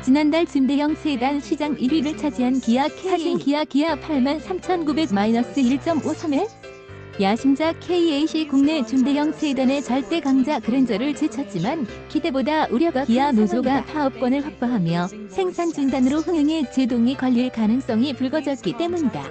지난달 중대형 세단 시장 1위를 차지한 기아 K 기아 83,900-1.53에 야심작 KAC 국내 중대형 세단의 절대 강자 그랜저를 제쳤지만 기대보다 우려가 기아 노조가 파업권을 확보하며 생산 중단으로 흥행에 제동이 걸릴 가능성이 불거졌기 때문이다.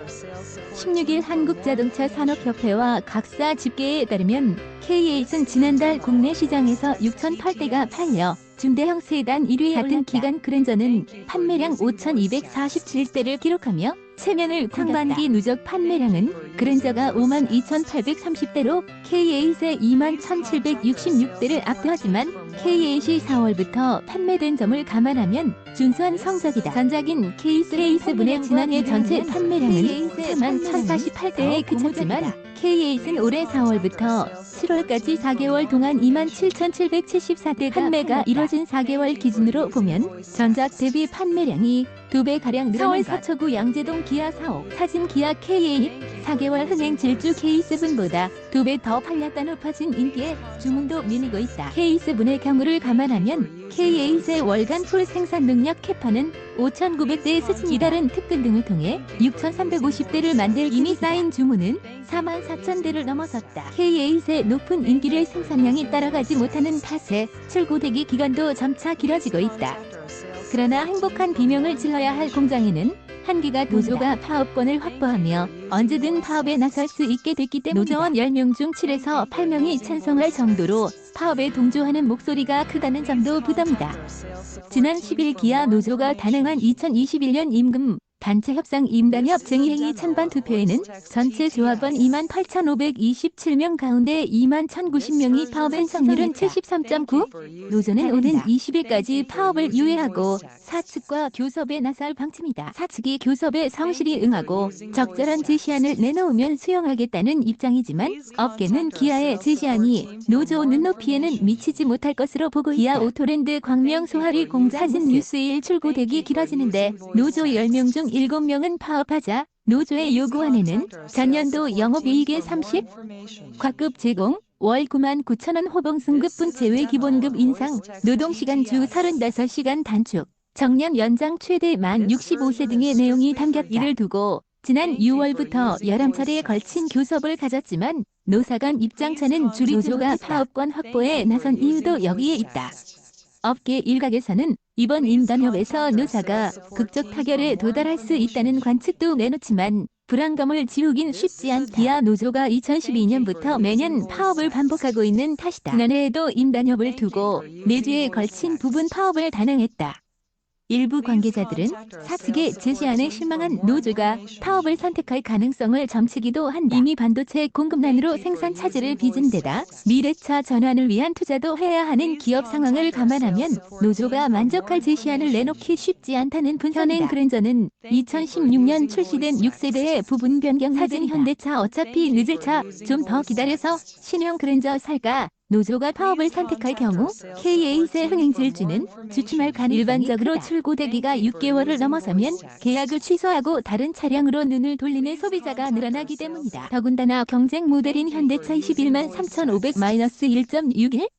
16일 한국자동차산업협회와 각사 집계에 따르면 KAC는 지난달 국내 시장에서 6,008대가 팔려 중대형 세단 1위에 같은 기간 그랜저는 판매량 5,247대를 기록하며 체면을 상반기 누적 판매량은 그랜저가 52,830대로 KAC의 21,766대를 압도하지만 KAC 4월부터 판매된 점을 감안하면 준수한 성적이다. 전작인 K3A7의 지난해 전체 판매량은 41,048대에 그쳤지만 KAC는 올해 4월부터 7월까지 4개월 동안 27,774대 판매가 이뤄진 4개월 기준으로 보면 전작 대비 판매량이 2배가량 늘어난 서울 서초구 양재동 기아 사옥 사진 기아 K8 4개월 흥행 질주 K7보다 2배 더 팔렸다. 높아진 인기에 주문도 밀리고 있다. K7의 경우를 감안하면 K8의 월간 풀 생산 능력 캐파는 5,900대의 수준 이달은 특근 등을 통해 6,350대를 만들 이미 쌓인 주문은 44,000대를 넘어섰다. K8의 높은 인기를 생산량이 따라가지 못하는 탓에 출고대기 기간도 점차 길어지고 있다. 그러나 행복한 비명을 질러야 할 공장에는 한기가 노조가 파업권을 확보하며 언제든 파업에 나설 수 있게 됐기 때문이다. 노조원 10명 중 7에서 8명이 찬성할 정도로 파업에 동조하는 목소리가 크다는 점도 부담이다. 지난 10일 기아 노조가 단행한 2021년 임금 단체 협상 임단협 쟁의행위 찬반 투표에는 전체 조합원 28,527명 가운데 21,090명이 파업의 성률은 73.9%. 노조는 오는 20일까지 파업을 유예하고 사측과 교섭에 나설 방침이다. 사측이 교섭에 성실히 응하고 적절한 제시안을 내놓으면 수용하겠다는 입장이지만 업계는 기아의 제시안이 노조 눈높이에는 미치지 못할 것으로 보고 있다. 기아 오토랜드 광명 소하리 공장 사진 뉴스일 출고대기 길어지는데 노조 10명 중 7명은 파업하자 노조의 요구안에는 전년도 영업이익의 30, 과급 제공, 월 99,000원 호봉 승급분 제외 기본급 인상, 노동시간 주 35시간 단축, 정년 연장 최대 만 65세 등의 내용이 담겼다. 이를 두고 지난 6월부터 11차례에 걸친 교섭을 가졌지만 노사 간 입장차는 줄이지 노조가 파업권 확보에 나선 이유도 여기에 있다. 업계 일각에서는 이번 임단협에서 노사가 극적 타결에 도달할 수 있다는 관측도 내놓지만 불안감을 지우긴 쉽지 않다. 기아 노조가 2012년부터 매년 파업을 반복하고 있는 탓이다. 지난해에도 임단협을 두고 4주에 걸친 부분 파업을 단행했다. 일부 관계자들은 사측의 제시안에 실망한 노조가 파업을 선택할 가능성을 점치기도 한다. 이미 반도체 공급난으로 생산 차질을 빚은 데다 미래차 전환을 위한 투자도 해야 하는 기업 상황을 감안하면 노조가 만족할 제시안을 내놓기 쉽지 않다는 분석이다. 현행 그랜저는 2016년 출시된 6세대의 부분 변경 사진 현대차 어차피 늦을 차 좀 더 기다려서 신형 그랜저 살까? 노조가 파업을 선택할 경우 K8의 흥행 질주는 주춤할 가능성이 일반적으로 출고대기가 6개월을 넘어서면 계약을 취소하고 다른 차량으로 눈을 돌리는 소비자가 늘어나기 때문이다. 더군다나 경쟁 모델인 현대차 21만 3,500-1.61?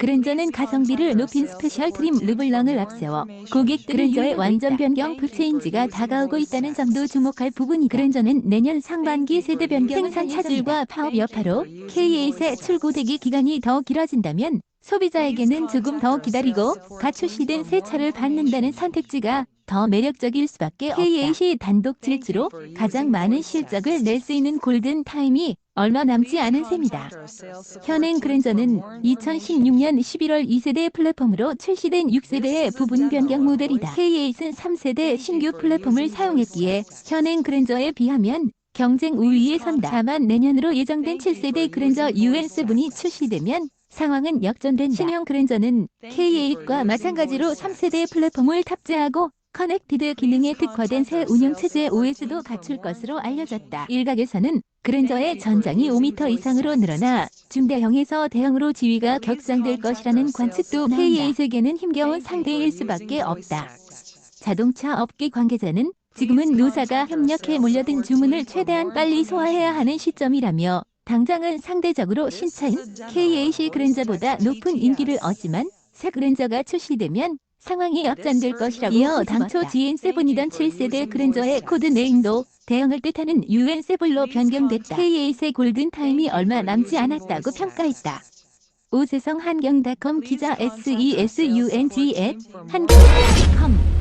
그랜저는 가성비를 높인 스페셜 트림 르블랑을 앞세워 고객 그랜저의 완전 변경 풀체인지가 다가오고 있다는 점도 주목할 부분이다. 그랜저는 내년 상반기 세대 변경 생산 차질과 파업 여파로 K8의 출고대기 기간이 더 길어진다면 소비자에게는 조금 더 기다리고 갓 출시된 새 차를 받는다는 선택지가 더 매력적일 수밖에 없다. K8이 단독 질주로 가장 많은 실적을 낼 수 있는 골든 타임이 얼마 남지 않은 셈이다. 현행 그랜저는 2016년 11월 2세대 플랫폼으로 출시된 6세대의 부분 변경 모델이다. K8은 3세대 신규 플랫폼을 사용했기에 현행 그랜저에 비하면 경쟁 우위에 선다. 다만 내년으로 예정된 7세대 그랜저 UN7이 출시되면 상황은 역전된다. 신형 그랜저는 K8과 마찬가지로 3세대 플랫폼을 탑재하고 커넥티드 기능에 특화된 새 운영체제 OS도 갖출 것으로 알려졌다. 일각에서는 그랜저의 전장이 5m 이상으로 늘어나 중대형에서 대형으로 지위가 격상될 것이라는 관측도 K8에게는 힘겨운 상대일 수밖에 없다. 자동차 업계 관계자는 지금은 노사가 협력해 몰려든 주문을 최대한 빨리 소화해야 하는 시점이라며 당장은 상대적으로 신차인 K8이 그랜저보다 높은 인기를 얻지만 새 그랜저가 출시되면 상황이 역전될 것이라고 이어 당초 GN7이던 7세대 그랜저의 코드네임도 대형을 뜻하는 UN7로 변경됐다. K8의 골든타임이 얼마 남지 않았다고 평가했다. 오세성 한경닷컴 기자 SESUNG@한경.com